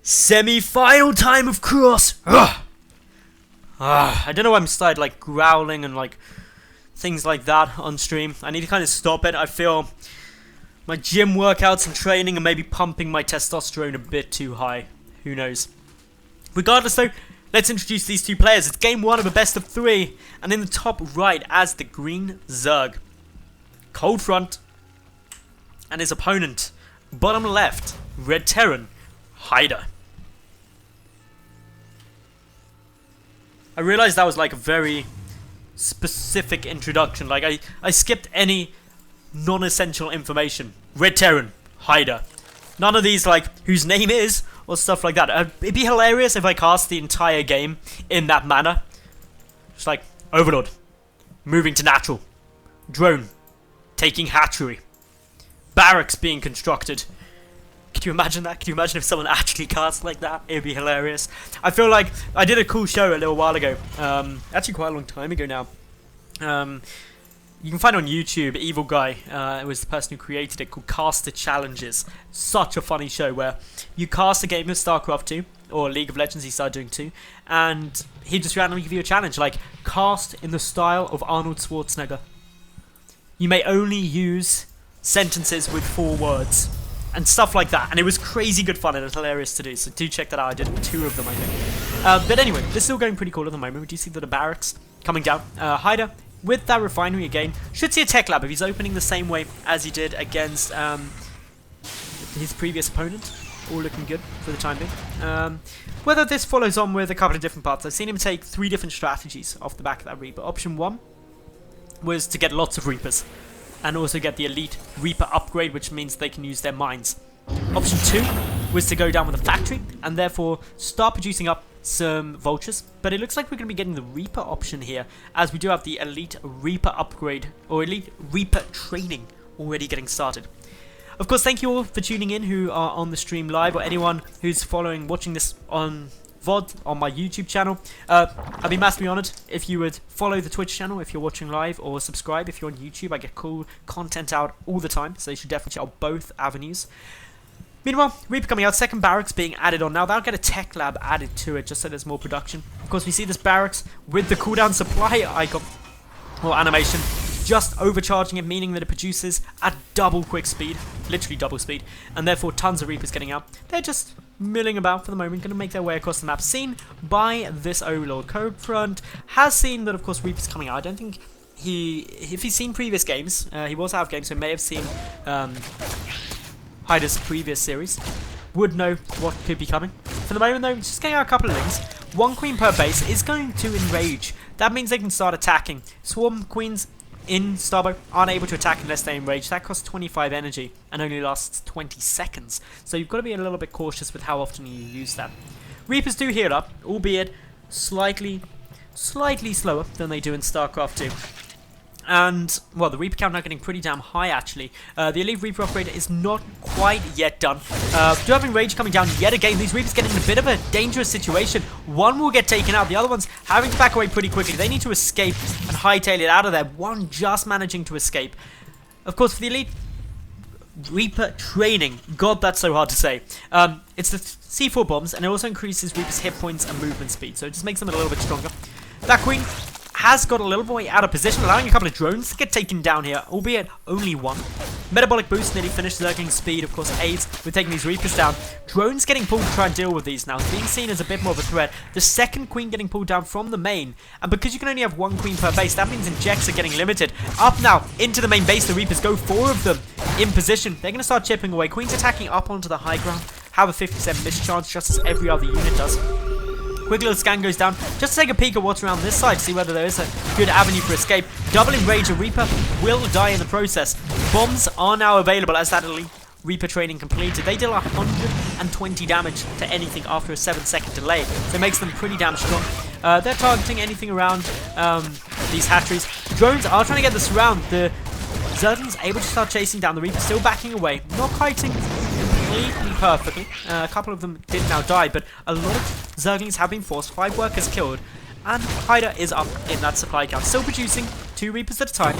Semi-final time of cross. I don't know why I'm started like growling and like things like that on stream. I need to kind of stop it. I feel my gym workouts and training are maybe pumping my testosterone a bit too high. Who knows? Regardless though, let's introduce these two players. It's game one of a best of three, and in the top right as the green Zerg, coldfront, and his opponent, bottom left, red Terran, HideR. I realized that was like a very specific introduction. Like I skipped any non-essential information. Red Terran, HideR. None of these like whose name is or stuff like that. It'd be hilarious if I cast the entire game in that manner. Just like Overlord, moving to natural, drone, taking hatchery, barracks being constructed. Could you imagine that? Could you imagine if someone actually cast like that? It'd be hilarious. I feel like I did a cool show a little while ago. Actually quite a long time ago now. You can find it on YouTube, Evil Guy. It was the person who created it, called Caster Challenges. Such a funny show where you cast a game of StarCraft 2, or League of Legends, he started doing too, and he just randomly give you a challenge, like, cast in the style of Arnold Schwarzenegger. You may only use sentences with 4 words, and stuff like that. And it was crazy good fun, and it was hilarious to do, so do check that out. I did 2 of them, I think. But anyway, this is all going pretty cool at the moment. We do see that the barracks coming down. HideR, with that refinery again, should see a tech lab if he's opening the same way as he did against his previous opponent. All looking good for the time being. Whether this follows on with a couple of different parts, I've seen him take 3 different strategies off the back of that Reaper. Option 1 was to get lots of Reapers, and also get the elite Reaper upgrade, which means they can use their mines. Option 2 was to go down with a factory, and therefore start producing up some vultures, but it looks like we're going to be getting the Reaper option here, as we do have the elite Reaper upgrade, or elite Reaper training already getting started. Of course, thank you all for tuning in who are on the stream live, or anyone who's watching this on VOD on my YouTube channel. I'd be massively honoured if you would follow the Twitch channel if you're watching live, or subscribe if you're on YouTube. I get cool content out all the time, so you should definitely check out both avenues. Meanwhile, Reaper coming out, second barracks being added on now. That'll get a tech lab added to it, just so there's more production. Of course, we see this barracks with the cooldown supply icon, or animation, just overcharging it, meaning that it produces at double quick speed, literally double speed, and therefore tons of Reapers getting out. They're just milling about for the moment, going to make their way across the map, seen by this Overlord. Coldfront has seen that, of course, Reapers coming out. I don't think if he's seen previous games, he was out of games, so he may have seen HideR's previous series, would know what could be coming. For the moment though, just getting out a couple of things. 1 queen per base is going to enrage. That means they can start attacking. Swarm queens in Starbow aren't able to attack unless they enrage. That costs 25 energy and only lasts 20 seconds. So you've got to be a little bit cautious with how often you use that. Reapers do heal up, albeit slightly slower than they do in StarCraft 2. And, well, the Reaper count now getting pretty damn high, actually. The Elite Reaper upgrade is not quite yet done. Do having Rage coming down yet again. These Reapers getting in a bit of a dangerous situation. One will get taken out. The other one's having to back away pretty quickly. They need to escape and hightail it out of there. One just managing to escape. Of course, for the Elite Reaper training, God, that's so hard to say. It's the C4 bombs, and it also increases Reaper's hit points and movement speed. So it just makes them a little bit stronger. That Queen has got a little boy out of position, allowing a couple of drones to get taken down here, albeit only 1. Metabolic boost nearly finished. Zergling speed, of course, aids with taking these Reapers down. Drones getting pulled to try and deal with these now. It's being seen as a bit more of a threat. The second queen getting pulled down from the main, and because you can only have 1 queen per base, that means injects are getting limited. Up now into the main base, the Reapers go, 4 of them in position. They're going to start chipping away. Queen's attacking up onto the high ground, have a 50% miss chance, just as every other unit does. Quick little scan goes down, just to take a peek at what's around this side, to see whether there is a good avenue for escape. Doubling Rage, a Reaper will die in the process. Bombs are now available as that Elite Reaper training completed. They deal 120 damage to anything after a 7-second delay, so it makes them pretty damn strong. They're targeting anything around these hatcheries. Drones are trying to get this around. The Zergling's able to start chasing down. The Reaper still backing away, not kiting completely perfectly. A couple of them did now die, but a lot of Zerglings have been forced. 5 workers killed, and HideR is up in that supply count, still producing 2 Reapers at a time.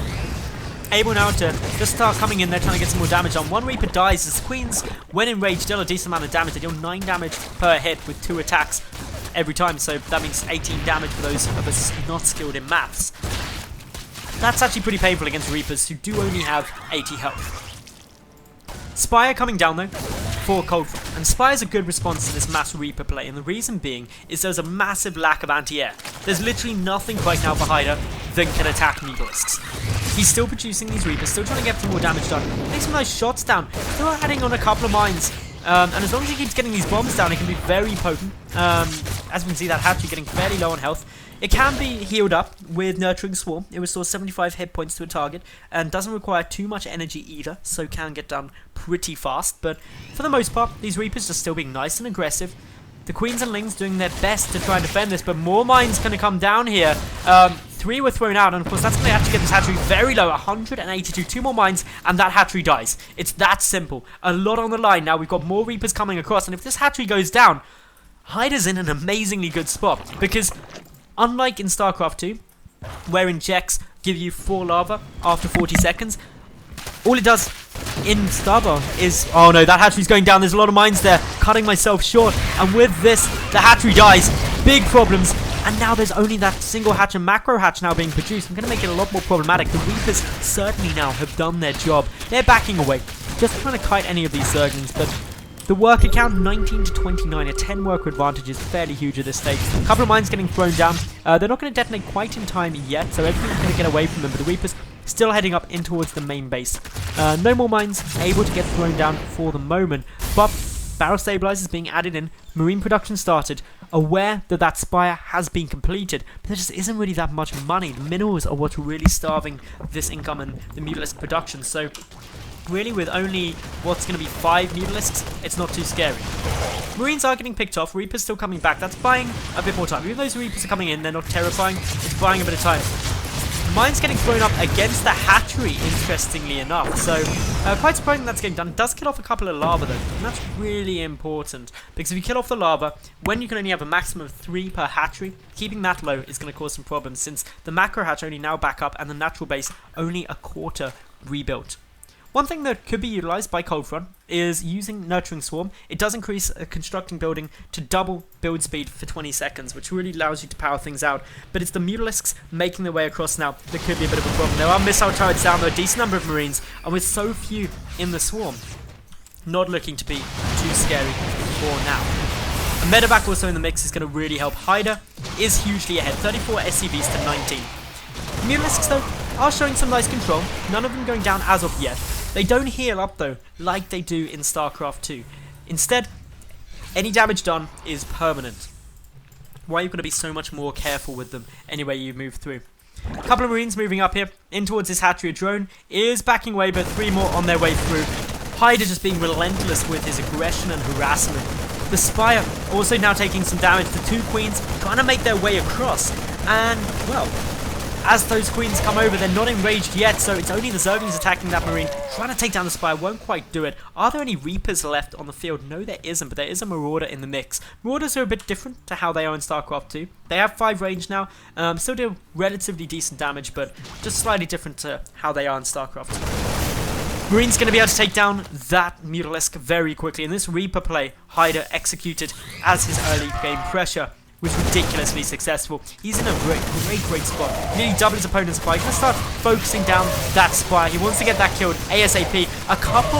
able now to just start coming in there, trying to get some more damage on. One Reaper dies as Queens, when enraged, deal a decent amount of damage. They deal 9 damage per hit with 2 attacks every time, so that means 18 damage for those of us not skilled in maths. That's actually pretty painful against Reapers who do only have 80 health. Spire coming down though for coldfront, and Spire's a good response to this mass Reaper play, and the reason being is there's a massive lack of anti-air. There's literally nothing right now for HideR that can attack Needlisks. He's still producing these Reapers, still trying to get some more damage done, make some nice shots down, still adding on a couple of mines, and as long as he keeps getting these bombs down, it can be very potent. As we can see, that hatchery getting fairly low on health. It can be healed up with Nurturing Swarm. It restores 75 hit points to a target and doesn't require too much energy either, so can get done pretty fast. But for the most part, these Reapers are still being nice and aggressive. The Queens and Lings doing their best to try and defend this, but more mines going to come down here. 3 were thrown out, and of course that's going to actually get this hatchery very low, 182. 2 more mines, and that hatchery dies. It's that simple. A lot on the line now. We've got more Reapers coming across, and if this hatchery goes down, HideR's in an amazingly good spot, because unlike in StarCraft 2, where injects give you 4 lava after 40 seconds, all it does in Starbow is... Oh no, that hatchery's going down. There's a lot of mines there. Cutting myself short. And with this, the hatchery dies. Big problems. And now there's only that single hatch and macro hatch now being produced. I'm going to make it a lot more problematic. The Reapers certainly now have done their job. They're backing away, just trying to kite any of these Zerglings, but the worker count 19 to 29, a 10 worker advantage is fairly huge at this stage. A couple of mines getting thrown down. They're not going to detonate quite in time yet, so everything's going to get away from them, but the Reapers still heading up in towards the main base. No more mines able to get thrown down for the moment, but barrel stabilizers being added in, marine production started, aware that that spire has been completed, but there just isn't really that much money. The minerals are what's really starving this income and the Mutalisk production, so really with only what's going to be 5 Needlisks, it's not too scary. Marines are getting picked off, Reapers still coming back, that's buying a bit more time. Even though those Reapers are coming in, they're not terrifying, it's buying a bit of time. Mines getting thrown up against the hatchery, interestingly enough, so quite surprising that's getting done. It does kill off a couple of lava though, and that's really important, because if you kill off the lava, when you can only have a maximum of 3 per hatchery, keeping that low is going to cause some problems, since the macro hatch only now back up and the natural base only a quarter rebuilt. One thing that could be utilized by coldfront is using Nurturing Swarm. It does increase a constructing building to double build speed for 20 seconds, which really allows you to power things out. But it's the Mutalisks making their way across now that could be a bit of a problem. There are missile turrets down, there are a decent number of Marines, and with so few in the swarm, not looking to be too scary for now. A medevac also in the mix is going to really help. HideR is hugely ahead, 34 SCVs to 19. Mutalisks though are showing some nice control, none of them going down as of yet. They don't heal up though, like they do in StarCraft 2. Instead, any damage done is permanent. Why are you going to be so much more careful with them anyway you move through? A couple of Marines moving up here, in towards this hatchery. A drone is backing away, but 3 more on their way through. HideR just being relentless with his aggression and harassment. The Spire also now taking some damage. The 2 Queens trying to make their way across. And, well, as those Queens come over, they're not enraged yet, so it's only the Zerglings attacking that Marine. Trying to take down the Spire, won't quite do it. Are there any Reapers left on the field? No, there isn't, but there is a Marauder in the mix. Marauders are a bit different to how they are in StarCraft 2. They have 5 range now, still do relatively decent damage, but just slightly different to how they are in StarCraft 2. Marine's going to be able to take down that Mutalisk very quickly, and this Reaper play, HideR executed as his early game pressure was ridiculously successful. He's in a great spot. Nearly double his opponent's spike. He's going to start focusing down that Spire. He wants to get that killed ASAP. A couple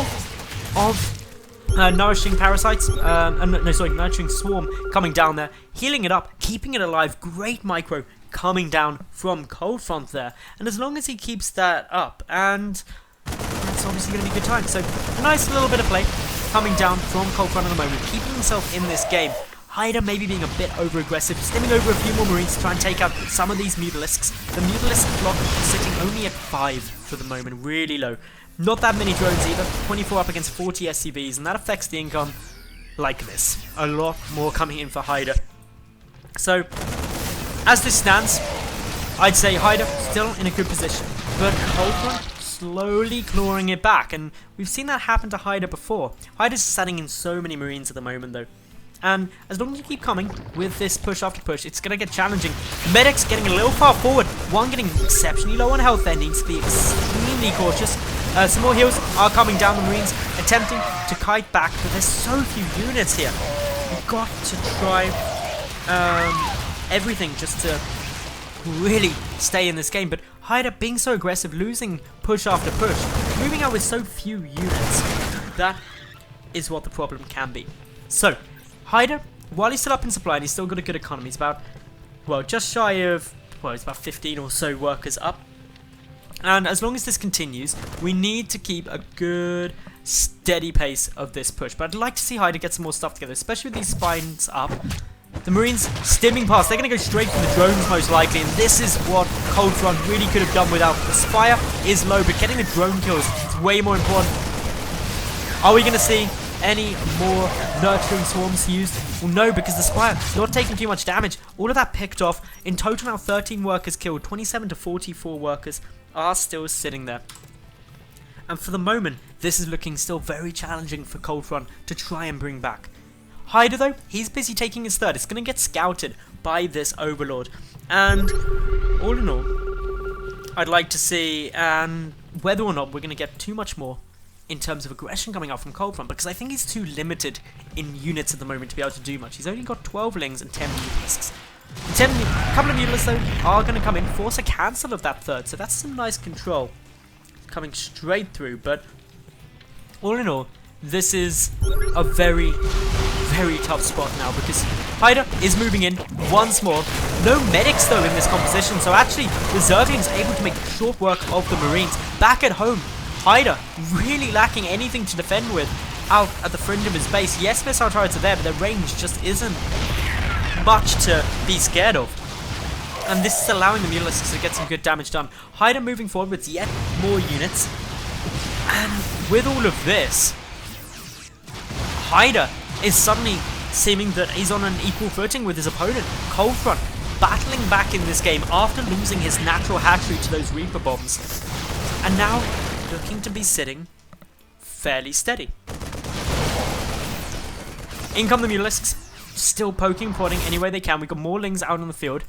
of nourishing parasites, nourishing swarm coming down there, healing it up, keeping it alive. Great micro coming down from coldfront there. And as long as he keeps that up, and that's obviously going to be a good time. So a nice little bit of play coming down from coldfront at the moment, keeping himself in this game. HideR maybe being a bit over-aggressive, stimming over a few more Marines to try and take out some of these Mutalisks. The Mutalisk block is sitting only at 5 for the moment, really low. Not that many drones either, 24 up against 40 SCVs, and that affects the income like this. A lot more coming in for HideR. So, as this stands, I'd say HideR still in a good position, but coldfront slowly clawing it back, and we've seen that happen to HideR before. HideR's setting in so many Marines at the moment though. And as long as you keep coming with this push after push, it's going to get challenging. Medics getting a little far forward. One getting exceptionally low on health there, needs to be extremely cautious. Some more heals are coming down. The Marines attempting to kite back, but there's so few units here. You've got to try everything just to really stay in this game. But HideR being so aggressive, losing push after push, moving out with so few units, that is what the problem can be. So, HideR, while he's still up in supply and he's still got a good economy, he's about, well, just shy of, well, it's about 15 or so workers up. And as long as this continues, we need to keep a good, steady pace of this push. But I'd like to see HideR get some more stuff together, especially with these spines up. The Marines stimming past, they're going to go straight for the drones most likely, and this is what coldfront really could have done without. The Spire is low, but getting the drone kills is way more important. Are we going to see any more nurturing swarms used? Well, no, because the Spire not taking too much damage. All of that picked off. In total now 13 workers killed, 27 to 44 workers are still sitting there. And for the moment, this is looking still very challenging for coldfront to try and bring back. HideR though, he's busy taking his third. It's going to get scouted by this Overlord. And all in all, I'd like to see whether or not we're going to get too much more in terms of aggression coming out from coldfront, because I think he's too limited in units at the moment to be able to do much. He's only got 12 lings and 10 mutalisks. A couple of mutalisks though are going to come in, force a cancel of that third, so that's some nice control coming straight through. But all in all, this is a very, very tough spot now, because HideR is moving in once more. No medics though in this composition, so actually the Zerglings able to make short work of the Marines. Back at home, HideR really lacking anything to defend with out at the fringe of his base. Yes, missile turrets are there, but their range just isn't much to be scared of. And this is allowing the mutalisks to get some good damage done. HideR moving forward with yet more units. And with all of this, HideR is suddenly seeming that he's on an equal footing with his opponent. coldfront battling back in this game after losing his natural hatchery to those Reaper bombs. And now looking to be sitting fairly steady. In come the mutalisks, still poking, prodding any way they can. We've got more lings out on the field.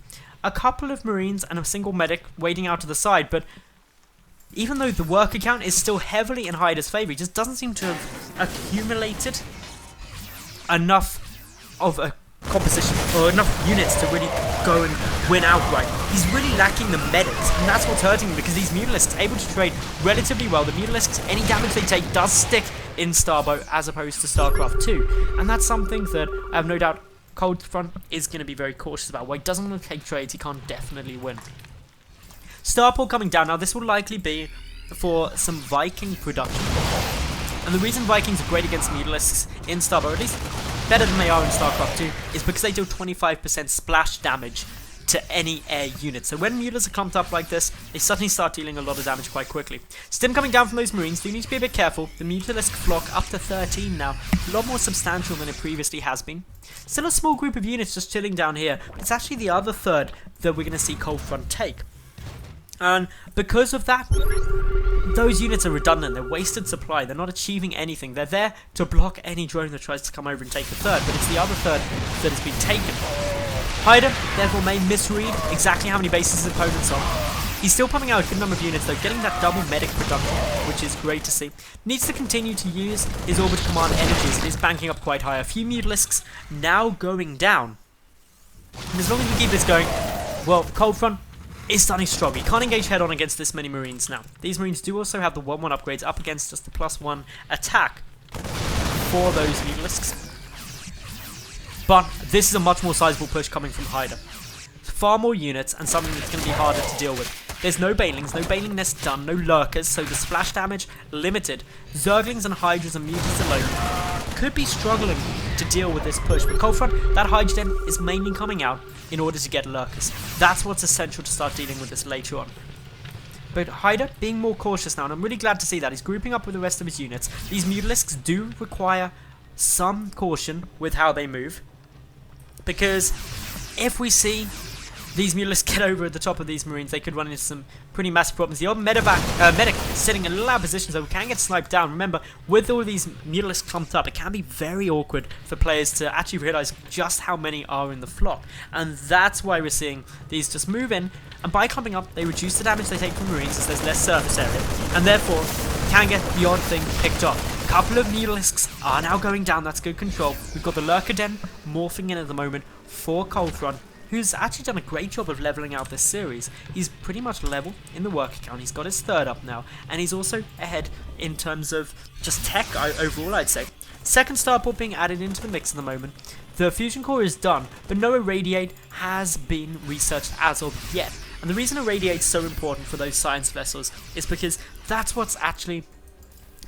A couple of Marines and a single medic waiting out to the side, but even though the worker count is still heavily in HideR's favour, he just doesn't seem to have accumulated enough of a composition or enough units to really go and win outright. He's really lacking the medics, and that's what's hurting him, because these mutalisks are able to trade relatively well. The mutalisks, any damage they take does stick in Starbow as opposed to StarCraft 2, and that's something that I have no doubt coldfront is going to be very cautious about. While he doesn't want to take trades, he can't definitely win. Starport coming down. Now this will likely be for some Viking production. And the reason Vikings are great against mutalisks in Starbow, or at least better than they are in StarCraft 2, is because they deal 25% splash damage to any air unit. So when mutalisks are clumped up like this, they suddenly start dealing a lot of damage quite quickly. Stim coming down from those Marines, do need to be a bit careful. The mutalisk flock up to 13 now, a lot more substantial than it previously has been. Still a small group of units just chilling down here, but it's actually the other third that we're going to see coldfront take. And because of that, those units are redundant. They're wasted supply. They're not achieving anything. They're there to block any drone that tries to come over and take the third, but it's the other third that has been taken. HideR, therefore, may misread exactly how many bases his opponent's on. He's still pumping out a good number of units, though, getting that double medic production, which is great to see. Needs to continue to use his orbit command energies. It is banking up quite high. A few mutalisks now going down. And as long as we keep this going, well, coldfront is starting strong. He can't engage head-on against this many Marines now. These Marines do also have the 1-1 upgrades up against just the +1 attack for those mutalisks. But this is a much more sizable push coming from HideR. Far more units and something that's going to be harder to deal with. There's no Banelings, no Baneling nests done, no Lurkers, so the splash damage limited. Zerglings and Hydras and Mutants alone could be struggling to deal with this push, but coldfront, that Hydra Den is mainly coming out in order to get Lurkers. That's what's essential to start dealing with this later on. But HideR being more cautious now, and I'm really glad to see that. He's grouping up with the rest of his units. These mutalisks do require some caution with how they move, because if we see these Mutalisks get over at the top of these Marines, they could run into some pretty massive problems. The old medic sitting in a loud position, so can get sniped down. Remember, with all these Mutalisks clumped up, it can be very awkward for players to actually realise just how many are in the flock. And that's why we're seeing these just move in, and by clumping up, they reduce the damage they take from Marines as there's less surface area, and therefore can get the odd thing picked off. A couple of Mutalisks are now going down, that's good control. We've got the Lurker Den morphing in at the moment for coldfront, who's actually done a great job of leveling out this series. He's pretty much level in the work account, he's got his third up now, and he's also ahead in terms of just tech overall, I'd say. Second starport being added into the mix at the moment. The fusion core is done, but no irradiate has been researched as of yet. And the reason irradiate's so important for those science vessels is because that's what's actually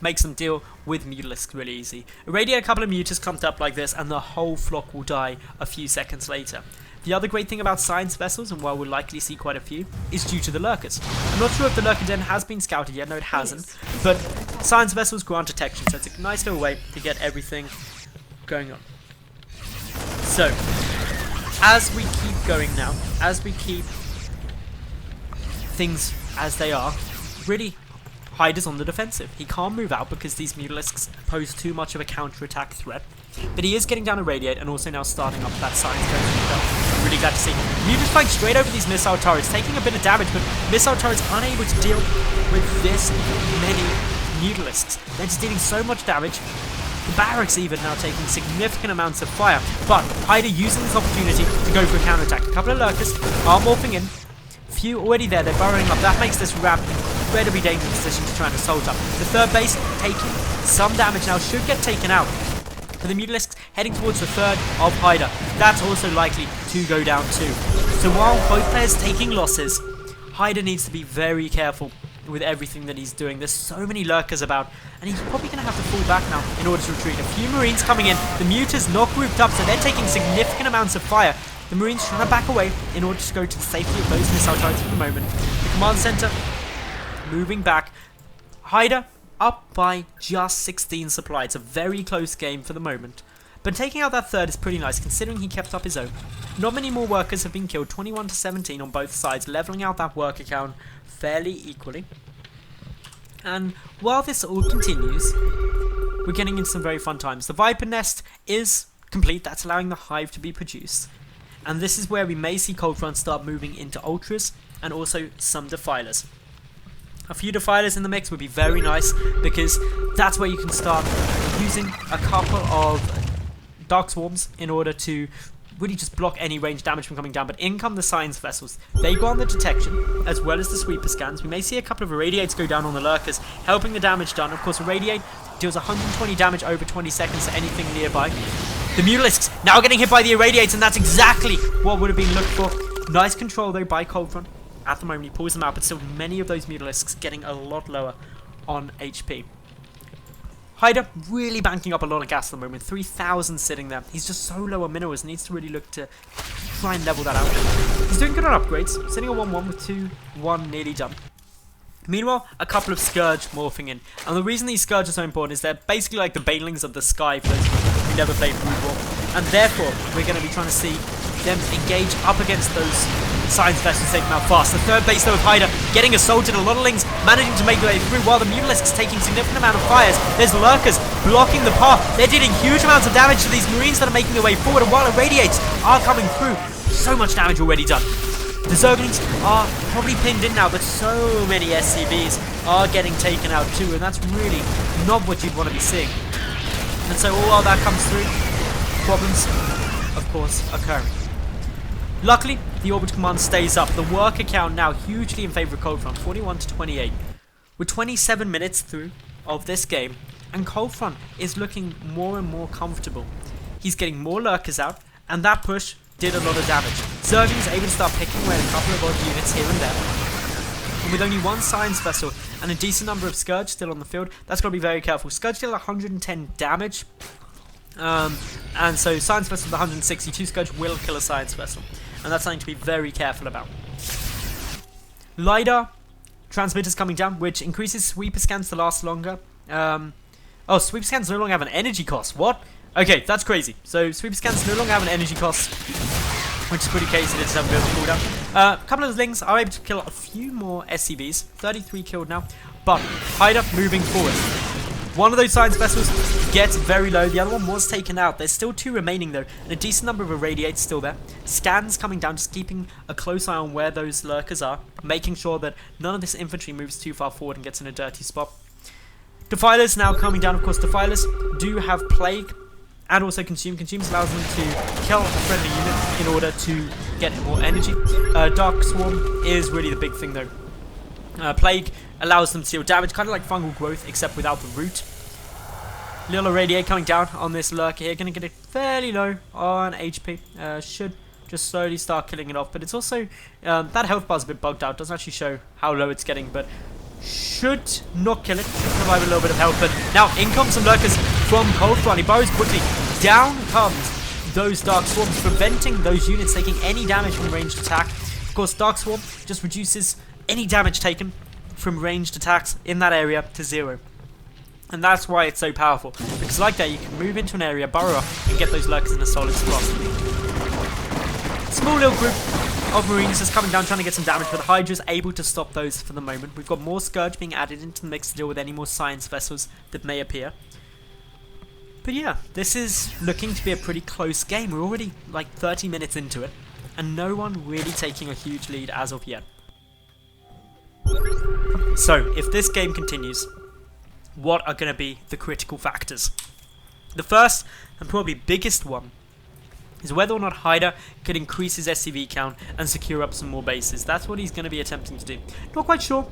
makes them deal with Mutalisks really easy. Irradiate a couple of mutas clumped up like this, and the whole flock will die a few seconds later. The other great thing about science vessels, and while we'll likely see quite a few, is due to the lurkers. I'm not sure if the lurker den has been scouted yet, no it hasn't, but science vessels grant detection, so it's a nice little way to get everything going on. So, as we keep going now, as we keep things as they are, really HideR's on the defensive. He can't move out because these Mutalisks pose too much of a counter-attack threat. But he is getting down a radiate and also now starting up that science version. I'm really glad to see. Mutas flying straight over these missile turrets, taking a bit of damage, but missile turrets unable to deal with this many Mutalisks. They're just dealing so much damage. The barracks even now taking significant amounts of fire. But HideR using this opportunity to go for a counter-attack. A couple of lurkers are morphing in. Few already there, they're burrowing up. That makes this ramp incredibly dangerous position to try and assault up. The third base taking some damage now, should get taken out. For the Mutalisks heading towards the third of HideR, that's also likely to go down too. So while both players taking losses, HideR needs to be very careful with everything that he's doing. There's so many lurkers about, and he's probably going to have to fall back now in order to retreat. A few Marines coming in, the mutas not grouped up, so they're taking significant amounts of fire. The Marines trying to back away in order to go to the safety of those missile turrets for the moment. The command center moving back. HideR up by just 16 supply. It's a very close game for the moment. But taking out that third is pretty nice considering he kept up his own. Not many more workers have been killed, 21 to 17 on both sides, leveling out that work account fairly equally. And while this all continues, we're getting into some very fun times. The Viper Nest is complete, that's allowing the hive to be produced. And this is where we may see coldfront start moving into ultras and also some defilers. A few defilers in the mix would be very nice because that's where you can start using a couple of dark swarms in order to really just block any range damage from coming down. But in come the science vessels. They go on the detection as well as the sweeper scans. We may see a couple of irradiates go down on the lurkers, helping the damage done. Of course, irradiate deals 120 damage over 20 seconds to anything nearby. The Mutalisks now getting hit by the irradiates, and that's exactly what would have been looked for. Nice control though by coldfront. At the moment he pulls them out, but still many of those Mutalisks getting a lot lower on HP. HideR really banking up a lot of gas at the moment, 3,000 sitting there. He's just so low on minerals, needs to really look to try and level that out. He's doing good on upgrades, sitting on 1-1 with 2-1 nearly done. Meanwhile, a couple of Scourge morphing in. And the reason these Scourge are so important is they're basically like the banelings of the sky for those who never played Brood War. And therefore, we're going to be trying to see them engage up against those science vessels, take them out fast. The third base though of HideR getting assaulted, a lot of lings managing to make their way through while the Mutalisks taking significant amount of fires. There's lurkers blocking the path. They're dealing huge amounts of damage to these Marines that are making their way forward, and while irradiates are coming through, so much damage already done. The Zerglings are probably pinned in now, but so many SCVs are getting taken out too, and that's really not what you'd want to be seeing. And so all while that comes through, problems, of course, occurring. Luckily, the Orbit Command stays up. The work account now hugely in favour of coldfront, 41 to 28. We're 27 minutes through of this game, and coldfront is looking more and more comfortable. He's getting more lurkers out, and that push did a lot of damage. Zerglings able to start picking away at a couple of odd units here and there. And with only one science vessel and a decent number of Scourge still on the field, that's got to be very careful. Scourge deal 110 damage. And so science vessel with 162 Scourge will kill a science vessel. And that's something to be very careful about. LiDAR transmitters coming down, which increases sweeper scans to last longer. Oh, sweeper scans no longer have an energy cost. What? Okay, that's crazy. So sweeper scans no longer have an energy cost. which is pretty case it does have a bit of a cooldown. A couple of the Lings are able to kill a few more SCVs, 33 killed now, but HideR moving forward. One of those science vessels gets very low, the other one was taken out. There's still 2 remaining though, and a decent number of irradiates still there. Scans coming down, just keeping a close eye on where those lurkers are, making sure that none of this infantry moves too far forward and gets in a dirty spot. Defilers now coming down, of course. Defilers do have Plague and also Consume. Consume allows them to kill a friendly unit in order to get more energy. Dark Swarm is really the big thing though. Plague allows them to deal damage, kind of like fungal growth, except without the root. Little Irradiate coming down on this lurker here, going to get it fairly low on HP. Should just slowly start killing it off, but it's also, that health bar is a bit bugged out, doesn't actually show how low it's getting, but should not kill it, should provide a little bit of health. But now in comes some lurkers from coldfront. He burrows quickly, down comes those Dark Swarms, preventing those units taking any damage from ranged attack. Of course, Dark Swarm just reduces any damage taken from ranged attacks in that area to 0. And that's why it's so powerful, because like that you can move into an area, burrow up, and get those lurkers in a solid spot. Small little group of Marines just coming down trying to get some damage, but HideR's able to stop those for the moment. We've got more Scourge being added into the mix to deal with any more science vessels that may appear. But yeah, this is looking to be a pretty close game. We're already like 30 minutes into it, and no one really taking a huge lead as of yet. So, if this game continues, what are going to be the critical factors? The first, and probably biggest one, is whether or not HideR can increase his SCV count and secure up some more bases. That's what he's going to be attempting to do. Not quite sure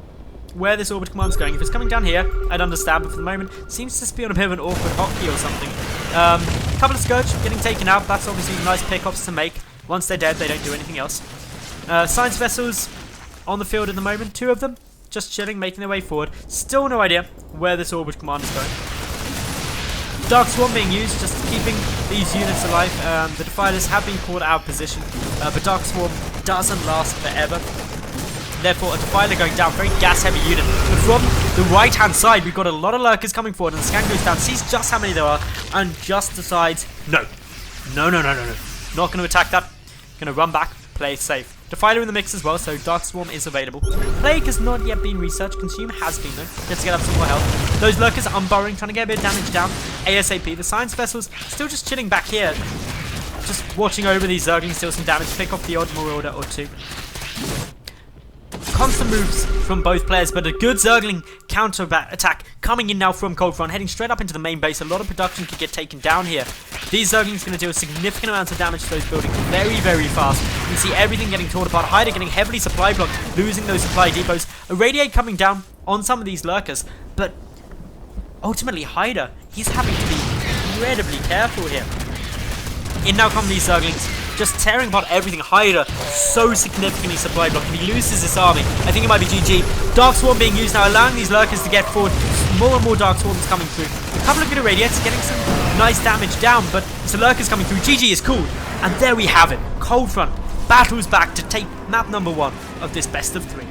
where this orbit command is going. If it's coming down here, I'd understand, but for the moment, it seems to just be on a bit of an awkward hotkey or something. A couple of Scourge getting taken out. That's obviously nice pickups to make. Once they're dead, they don't do anything else. Science vessels on the field at the moment, 2 of them just chilling, making their way forward. Still no idea where this orbit command is going. Dark Swarm being used, just keeping these units alive. The Defilers have been caught out of position, but Dark Swarm doesn't last forever. Therefore, a Defiler going down, very gas heavy unit. But from the right hand side, we've got a lot of lurkers coming forward, and the scan goes down, sees just how many there are, and just decides, no. Not going to attack that. Going to run back, play it safe. Defiler in the mix as well, so Dark Swarm is available. Plague has not yet been researched. Consume has been though. Let's get up some more health. Those lurkers are unburrowing, trying to get a bit of damage down ASAP. The science vessels still just chilling back here, just watching over these Zerglings, steal some damage, pick off the odd Marauder or 2. Constant moves from both players, but a good Zergling counter attack coming in now from coldfront, heading straight up into the main base. A lot of production could get taken down here. These Zerglings going to deal a significant amount of damage to those buildings very, very fast. You can see everything getting torn apart. HideR getting heavily supply blocked, losing those supply depots. A Radiate coming down on some of these lurkers, but ultimately HideR, he's having to be incredibly careful here. In now come these Zerglings, just tearing apart everything. HideR so significantly supply blocked. If he loses this army, I think it might be GG. Dark Swarm being used now, allowing these lurkers to get forward. More and more Dark Swarms coming through. A couple of good irradiates, getting some nice damage down, but it's the lurkers coming through. GG is cool. And there we have it. Coldfront battles back to take map number 1 of this best of 3.